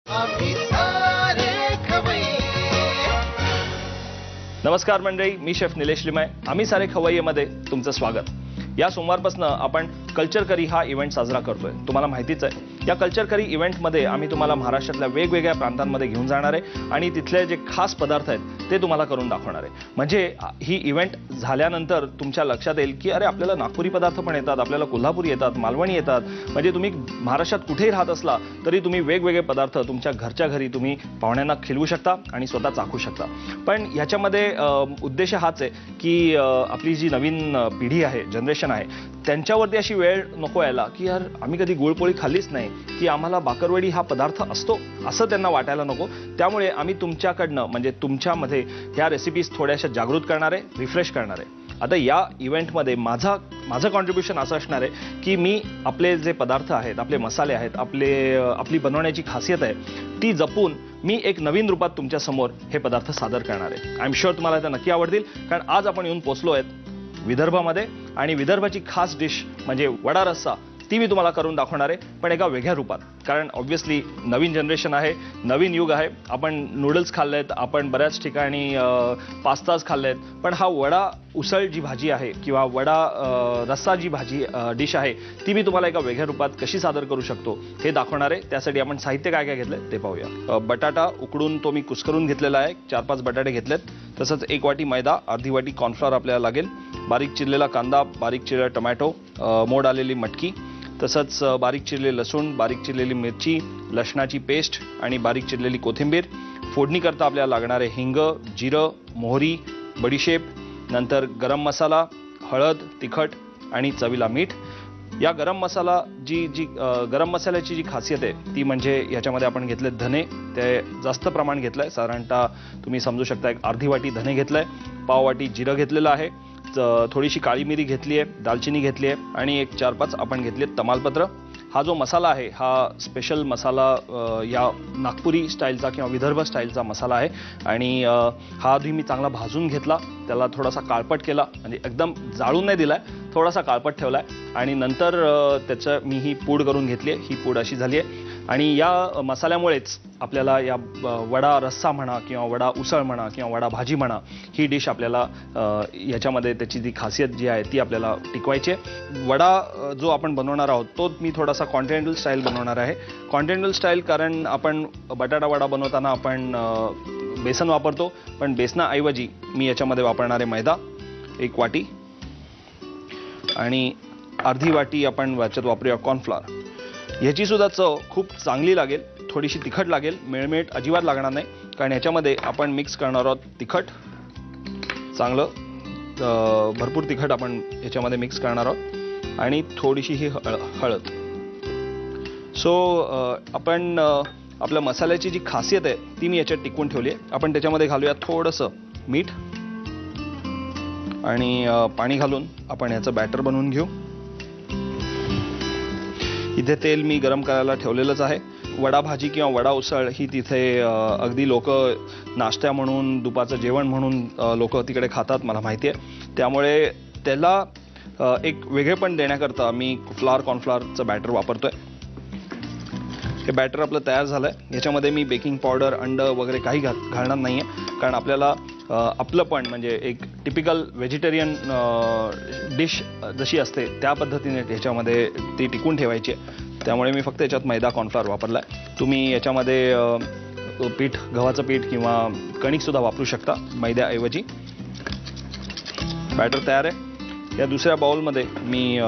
आम्ही सारे खवय्ये. नमस्कार मंडळी, मी शेफ निलेश लिमाय. आम्ही सारे खवय्येमध्ये तुमचं स्वागत. या सोमवारपासून आपण कल्चर करी हा इव्हेंट साजरा करतोय. तुम्हाला माहितीच आहे, या कल्चर करी इव्हेंटमध्ये आम्ही तुम्हाला महाराष्ट्रातल्या वेगवेगळ्या प्रांतांमध्ये घेऊन जाणार आहे आणि तिथले जे खास पदार्थ आहेत ते तुम्हाला करून दाखवणार आहे. म्हणजे ही इव्हेंट झाल्यानंतर तुमच्या लक्षात येईल की अरे, आपल्याला नागपुरी पदार्थ पण येतात, आपल्याला कोल्हापुरी येतात, मालवणी येतात. म्हणजे तुम्ही महाराष्ट्रात कुठेही राहत असला तरी तुम्ही वेगवेगळे पदार्थ तुमच्या घरच्या घरी तुम्ही पाहुण्यांना खिलवू शकता आणि स्वतः चाखू शकता. पण ह्याच्यामध्ये उद्देश हाच आहे की आपली जी नवीन पिढी आहे, जनरेशन आहे, त्यांच्यावरती अशी वेळ नको यायला की यार आम्ही कधी गुळपोळी खाल्लीच नाही, की आम्हाला बाकरवडी हा पदार्थ असतो असं त्यांना वाटायला नको. त्यामुळे आम्ही तुमच्याकडनं म्हणजे तुमच्यामध्ये ह्या रेसिपीज थोड्याशा जागृत करणार आहे, रिफ्रेश करणार आहे. आता या इव्हेंटमध्ये माझं कॉन्ट्रीब्युशन असं असणार आहे की मी आपले जे पदार्थ आहेत, आपले मसाले आहेत, आपली बनवण्याची खासियत आहे ती जपून मी एक नवीन रूपात तुमच्या समोर हे पदार्थ सादर करणार आहे. आय एम शुअर तुम्हाला ते नक्की आवडतील, कारण आज आपण येऊन पोचलो आहेत विदर्भामध्ये आणि विदर्भाची खास डिश म्हणजे वडा रस्सा ती मी तुम्हाला करून दाखवणार आहे, पण एका वेगळ्या रूपात. कारण ऑब्व्हियसली नवीन जनरेशन आहे, नवीन युग आहे. आपण नूडल्स खाल्लेत, आपण बऱ्याच ठिकाणी पास्ताच खाल्लेत, पण हा वडा उसळ जी भाजी आहे किंवा वडा रस्सा जी भाजी डिश आहे ती मी तुम्हाला एका वेगळ्या रूपात कशी सादर करू शकतो हे दाखवणार आहे. त्यासाठी आपण साहित्य काय काय घेतलं ते पाहूया. बटाटा उकडून तो मी कुस्करून घेतलेला आहे, 4-5 बटाटे घेतलेत. तसंच 1 वाटी मैदा, अर्धी वाटी कॉर्नफ्लॉवर आपल्याला लागेल, बारीक चिरलेला कांदा, बारीक चिरलेला टोमॅटो, मोड आलेली मटकी, तसंच बारीक चिरलेले लसूण, बारीक चिरलेली मिरची, लसणाची पेस्ट आणि बारीक चिरलेली कोथिंबीर. फोडणी करता आपल्याला लागणारे हिंग, जिरं, मोहरी, बडीशेप, नंतर गरम मसाला, हळद, तिखट आणि चवीला मीठ. या गरम मसाल्याची जी खासियत आहे ती म्हणजे याच्यामध्ये आपण घेतले धने, ते जास्त प्रमाण घेतलंय. साधारणतः तुम्ही समजू शकता एक अर्धी वाटी धने घेतलंय, पाव वाटी जिरं घेतलेलं आहे, थोडीशी काळी मिरी घेतली आहे, दालचिनी घेतली आहे आणि एक 4-5 आपण घेतली आहेत तमालपत्र. हा जो मसाला आहे हा स्पेशल मसाला या नागपुरी स्टाईलचा किंवा विदर्भ स्टाईलचा मसाला आहे आणि हा आधी मी चांगला भाजून घेतला, त्याला थोडासा काळपट केला, म्हणजे एकदम जाळून नाही दिलाय, थोडासा काळपट ठेवलाय आणि नंतर त्याचं मी ही पूड करून घेतली आहे. ही पूड अशी झाली आहे आणि या मसाल्यामुळेच आपल्याला या वडा रस्सा म्हणा किंवा वडा उसळ म्हणा किंवा वडा भाजी म्हणा ही डिश आपल्याला याच्यामध्ये त्याची जी खासियत जी आहे ती आपल्याला टिकवायची आहे. वडा जो आपण बनवणार आहोत तो मी थोडासा कॉन्टिनेंटल स्टाईल बनवणार आहे. कॉन्टिनेंटल स्टाईल कारण आपण बटाटा वडा बनवताना आपण बेसन वापरतो, पण बेसनाऐवजी मी याच्यामध्ये वापरणार आहे मैदा 1 वाटी आणि अर्धी वाटी आपण याच्यात वापरूया कॉर्नफ्लॉवर. ह्याची सुद्धा चव खूप चांगली लागेल, थोडीशी तिखट लागेल, मेळमेट अजिबात लागणार नाही, कारण ह्याच्यामध्ये आपण मिक्स करणार आहोत तिखट, चांगलं भरपूर तिखट आपण ह्याच्यामध्ये मिक्स करणार आहोत आणि थोडीशी ही हळद. सो आपण आपल्या मसाल्याची जी खासियत आहे ती मी याच्यात टिकवून ठेवली आहे. आपण त्याच्यामध्ये घालूया थोडंसं मीठ आणि पाणी घालून आपण याचं बॅटर बनवून घेऊ. इथे तेल मी गरम करायला ठेवलेलंच आहे. वडा भाजी किंवा वडा उसळ ही तिथे अगदी लोक नाश्ता म्हणून, दुपारचं जेवण म्हणून लोक तिकडे खातात, मला माहिती आहे. त्यामुळे त्याला एक वेगळेपण देण्याकरता मी कॉर्नफ्लॉवरचं बॅटर वापरतोय. हे बॅटर आपलं तयार झालंय. याच्यामध्ये मी बेकिंग पावडर, अंड वगैरे काही घालणार नाहीये, कारण आपल्याला आपलं पण म्हणजे एक टिपिकल व्हेजिटेरियन डिश जशी असते त्या पद्धतीने ह्याच्यामध्ये ती टिकून ठेवायची आहे. त्यामुळे मी फक्त याच्यात मैदा कॉर्नफ्लॉवर वापरला आहे. तुम्ही याच्यामध्ये गव्हाचं पीठ किंवा कणिकसुद्धा वापरू शकता मैद्याऐवजी. बॅटर तयार आहे. या दुसऱ्या बाउलमध्ये मी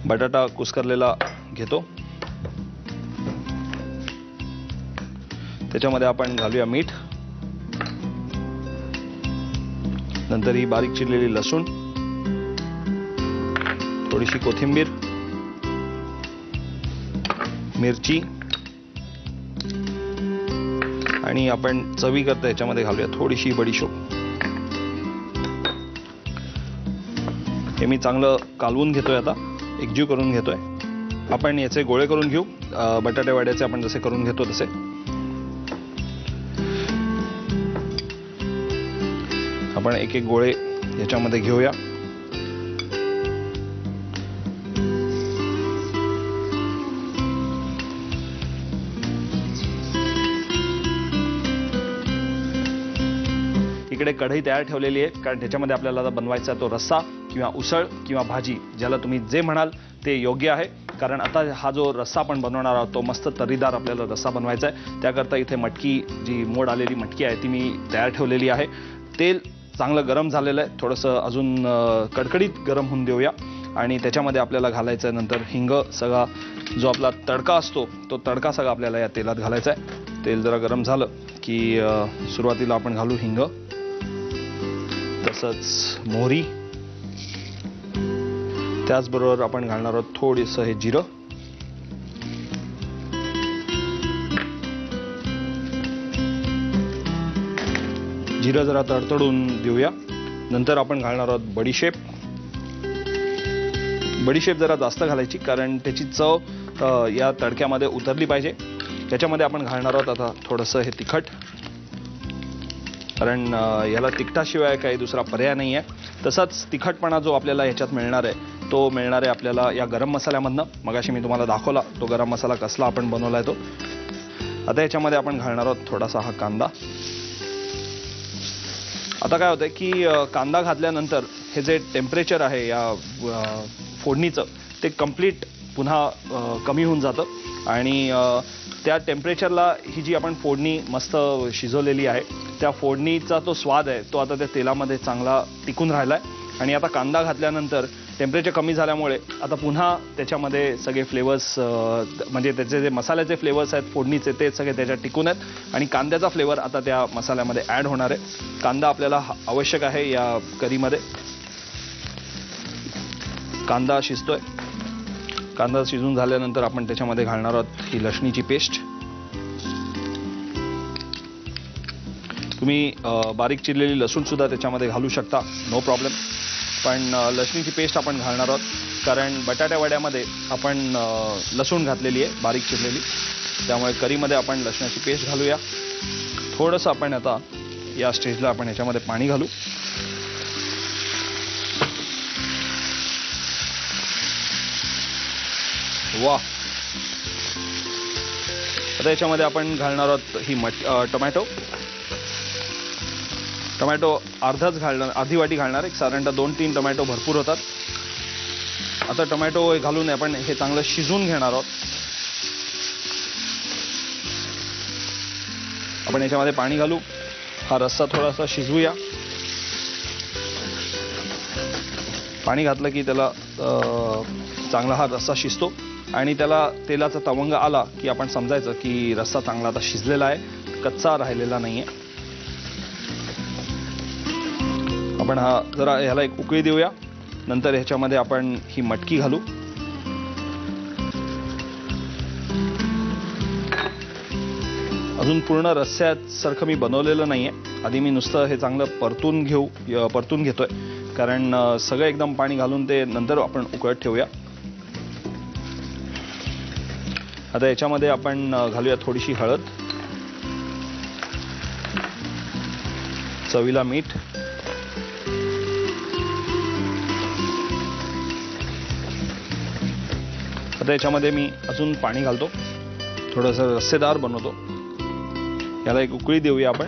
बटाटा कुस्करलेला घेतो. त्याच्यामध्ये आपण घालूया मीठ, नंतर ही बारीक चिरलेली लसूण, थोडीशी कोथिंबीर, मिरची आणि आपण चवी करता याच्यामध्ये घालूया थोडीशी बडीशोप. हे मी चांगलं कालवून घेतोय, आता एकजीव करून घेतोय. आपण याचे गोळे करून घेऊ, बटाटे वड्याचे आपण जसे करून घेतो तसे. आपण एक एक गोळे याच्यामध्ये घेऊया. इकडे कढई तयार ठेवलेली आहे, कारण त्याच्यामध्ये आपल्याला आता बनवायचा तो रस्सा किंवा उसळ किंवा भाजी, ज्याला तुम्ही जे म्हणाल ते योग्य आहे. कारण आता हा जो रस्सा आपण बनवणार आहोत तो मस्त तर्रीदार आपल्याला रस्सा बनवायचा आहे. त्याकरता इथे मटकी, जी मोड आलेली मटकी आहे ती मी तयार ठेवलेली आहे. तेल चांगलं गरम झालेलं आहे, थोडंसं अजून कडकडीत गरम होऊन देऊया. आणि त्याच्यामध्ये आपल्याला घालायचं आहे नंतर हिंग. सगळा जो आपला तडका असतो तो तडका सगळा आपल्याला या तेलात घालायचा आहे. तेल जरा गरम झालं की सुरुवातीला आपण घालू हिंग, तसंच मोहरी. त्याचबरोबर आपण घालणार आहोत थोडंसं हे जिरं. जिरं जरा तडतडून देऊया. नंतर आपण घालणार आहोत बडीशेप. बडीशेप जरा जास्त घालायची, कारण त्याची चव या तडक्यामध्ये उतरली पाहिजे. त्याच्यामध्ये आपण घालणार आहोत आता थोडंसं हे तिखट, कारण याला तिखटाशिवाय काही दुसरा पर्याय नाही आहे. तसाच तिखटपणा जो आपल्याला ह्याच्यात मिळणार आहे तो मिळणार आहे आपल्याला या गरम मसाल्यामधनं. मगाशी मी तुम्हाला दाखवला तो गरम मसाला कसला आपण बनवला आहे तो. आता याच्यामध्ये आपण घालणार आहोत थोडासा हा कांदा. आता काय होतंय की कांदा घातल्यानंतर हे जे टेम्परेचर आहे या फोडणीचं ते कम्प्लीट पुन्हा कमी होऊन जातं. आणि त्या टेम्परेचरला ही जी आपण फोडणी मस्त शिजवलेली आहे त्या फोडणीचा तो स्वाद आहे तो आता त्या तेलामध्ये चांगला टिकून राहिला आहे. आणि आता कांदा घातल्यानंतर टेम्परेचर कमी झाल्यामुळे आता पुन्हा त्याच्यामध्ये सगळे फ्लेवर्स, म्हणजे त्याचे जे मसाल्याचे फ्लेवर्स आहेत फोडणीचे ते सगळे त्याच्यात टिकून आहेत. आणि कांद्याचा फ्लेवर आता त्या मसाल्यामध्ये ॲड होणार आहे. कांदा आपल्याला आवश्यक आहे या करीमध्ये. कांदा शिजतोय. कांदा शिजून झाल्यानंतर आपण त्याच्यामध्ये घालणार आहोत ही लसणीची पेस्ट. तुम्ही बारीक चिरलेली लसूण सुद्धा त्याच्यामध्ये घालू शकता, नो प्रॉब्लेम. पण लसणीची पेस्ट आपण घालणार आहोत, कारण बटाट्या वड्यामध्ये आपण लसूण घातलेली आहे बारीक चिरलेली. त्यामुळे करीमध्ये आपण लसणाची पेस्ट घालूया. थोडंसं आपण आता या स्टेजला आपण ह्याच्यामध्ये पाणी घालू. वा. आता याच्यामध्ये आपण घालणार आहोत ही टोमॅटो. टोमॅटो अर्धाच घालणार, अर्धी वाटी घालणार. एक साधारणतः 2-3 टोमॅटो भरपूर होतात. आता टोमॅटो घालून आपण हे चांगलं शिजवून घेणार आहोत. आपण याच्यामध्ये पाणी घालू. हा रस्सा थोडासा शिजवूया. पाणी घातलं की त्याला चांगला हा रस्सा शिजतो. आणि त्याला तेलाचा तवंग आला की आपण समजायचं की रस्सा चांगला आता शिजलेला आहे, कच्चा राहिलेला नाहीये. आपण हा जरा ह्याला एक उकळी देऊया. नंतर ह्याच्यामध्ये आपण ही मटकी घालू. अजून पूर्ण रस्स्यासारखं मी बनवलेलं नाहीये. आधी मी नुसतं हे चांगलं परतून घेतोय, कारण सगळं एकदम पाणी घालून ते नंतर आपण उकळत ठेवूया. आता याच्यामध्ये आपण घालूया थोडीशी हळद, चवीला मीठ, आता याच्यामध्ये मी अजून पाणी घालतो, थोडंसं रस्सेदार बनवतो. याला एक उकळी देऊया आपण.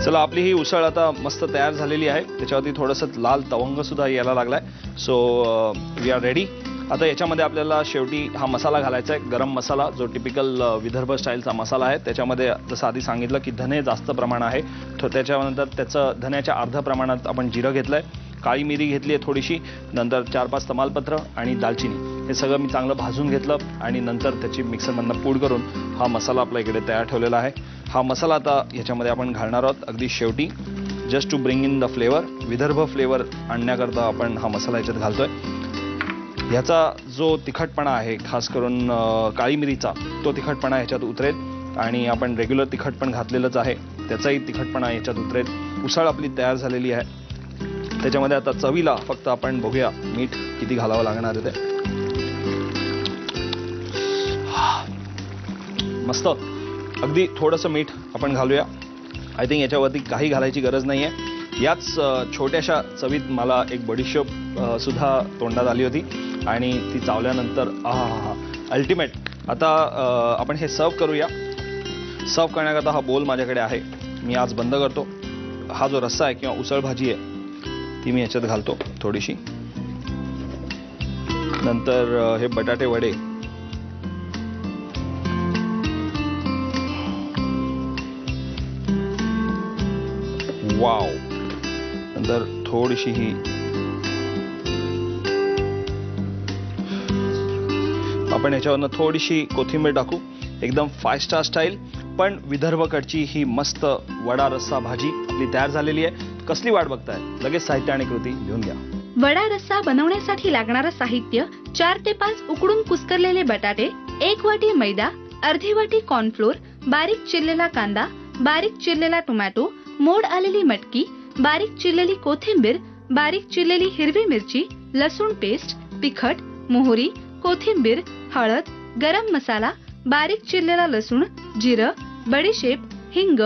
चला, आपली ही उसळ आता मस्त तयार झालेली आहे. त्याच्यावरती थोडंसं लाल तवंग सुद्धा यायला लागलाय. So we are ready. आता याच्यामध्ये आपल्याला शेवटी हा मसाला घालायचा आहे, गरम मसाला, जो टिपिकल विदर्भ स्टाईलचा मसाला आहे. त्याच्यामध्ये जसं आधी सांगितलं की धने जास्त प्रमाण आहे. त्याच्यानंतर त्याचं धन्याच्या अर्ध्या प्रमाणात आपण जिरं घेतलंय, काळी मिरी घेतली आहे थोडीशी, नंतर 4-5 तमालपत्र आणि दालचिनी. हे सगळं मी चांगलं भाजून घेतलं आणि नंतर त्याची मिक्सरमधनं पूड करून हा मसाला आपल्या इकडे तयार ठेवलेला आहे. हा मसाला आता ह्याच्यामध्ये आपण घालणार आहोत अगदी शेवटी, just to bring in the flavour. Vidarbha flavour आणण्याकरता आपण हा मसाला ह्याच्यात घालतोय. ह्याचा जो तिखटपणा आहे, खास करून काळी मिरीचा, तो तिखटपणा ह्याच्यात उतरेल. आणि आपण रेग्युलर तिखट पण घातलेलंच आहे, त्याचाही तिखटपणा ह्याच्यात उतरेल. उसळ आपली तयार झालेली आहे. त्याच्यामध्ये आता चवीला फक्त आपण बघूया मीठ किती घालावं लागणार आहे ते. मस्त, अगदी थोडंसं मीठ आपण घालूया. आय थिंक याच्यावरती काही घालायची गरज नाही आहे. याच छोट्याशा चवीत मला एक बडीशेप सुद्धा तोंडात आली होती आणि ती चावल्यानंतर अल्टिमेट. आता आपण हे सर्व करूया. सर्व करण्याकरता हा बोल माझ्याकडे आहे. मी आज बंद करतो. हा जो रस्सा आहे किंवा उसळ भाजी आहे ती मी याच्यात घालतो थोडीशी. नंतर हे बटाटे वडे, वाव. नंतर थोडीशी ही आपण याच्यावरनं थोडीशी कोथिंबीर टाकू. एकदम 5 स्टार स्टाईल पण विदर्भकडची ही मस्त वडा रस्सा भाजी आपली तयार झालेली आहे. कसली वाट बघताय? लगेच साहित्य आणि कृती घेऊन घ्या. वडा रस्सा बनवण्यासाठी लागणारं साहित्य 4 ते 5 उकडून कुस्करलेले बटाटे, 1 वाटी मैदा, अर्धी वाटी कॉर्नफ्लोर, बारीक चिरलेला कांदा, बारीक चिरलेला टोमॅटो, मोड आलेली मटकी, बारीक चिरलेली कोथिंबीर, बारीक चिरलेली हिरवी मिरची, लसूण पेस्ट, तिखट, मोहरी, कोथिंबीर, हळद, गरम मसाला, बारीक चिरलेला लसूण, जिरं, बडीशेप, हिंग,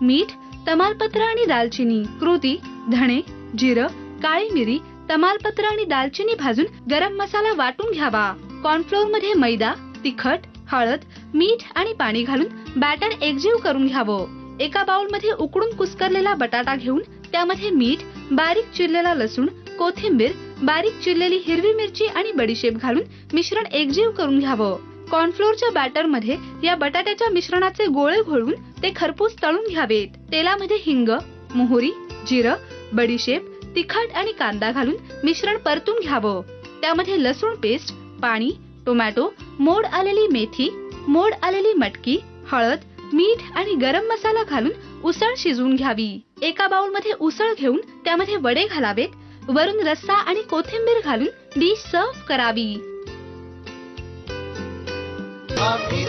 मीठ, तमालपत्र आणि दालचिनी. कृती: धणे, जिरं, काळी मिरी, तमालपत्र आणि दालचिनी भाजून गरम मसाला वाटून घ्यावा. कॉर्नफ्लोअर मध्ये मैदा, तिखट, हळद, मीठ आणि पाणी घालून बॅटर एकजीव करून घ्यावं. एका बाउल मध्ये उकडून कुस्करलेला बटाटा घेऊन त्यामध्ये मीठ, बारीक चिरलेला लसूण, कोथिंबीर, बारीक चिरलेली हिरवी मिरची आणि बडीशेप घालून मिश्रण एकजीव करून घ्यावं. कॉर्नफ्लोअरच्या बॅटर मध्ये या बटाट्याच्या मिश्रणाचे गोळे घोळून ते खरपूस तळून घ्यावेत. तेलामध्ये हिंग, मोहरी, जिरं, बडीशेप, तिखट आणि कांदा घालून मिश्रण परतून घ्यावं. त्यामध्ये लसूण पेस्ट, पाणी, टोमॅटो, मोड आलेली मेथी, मोड आलेली मटकी, हळद, मीठ आणि गरम मसाला घालून उसळ शिजवून घ्यावी. एका बाउल मध्ये उसळ घेऊन त्यामध्ये वडे घालावेत. वरून रस्सा आणि कोथिंबीर घालून डिश सर्व्ह करावी. आम्ही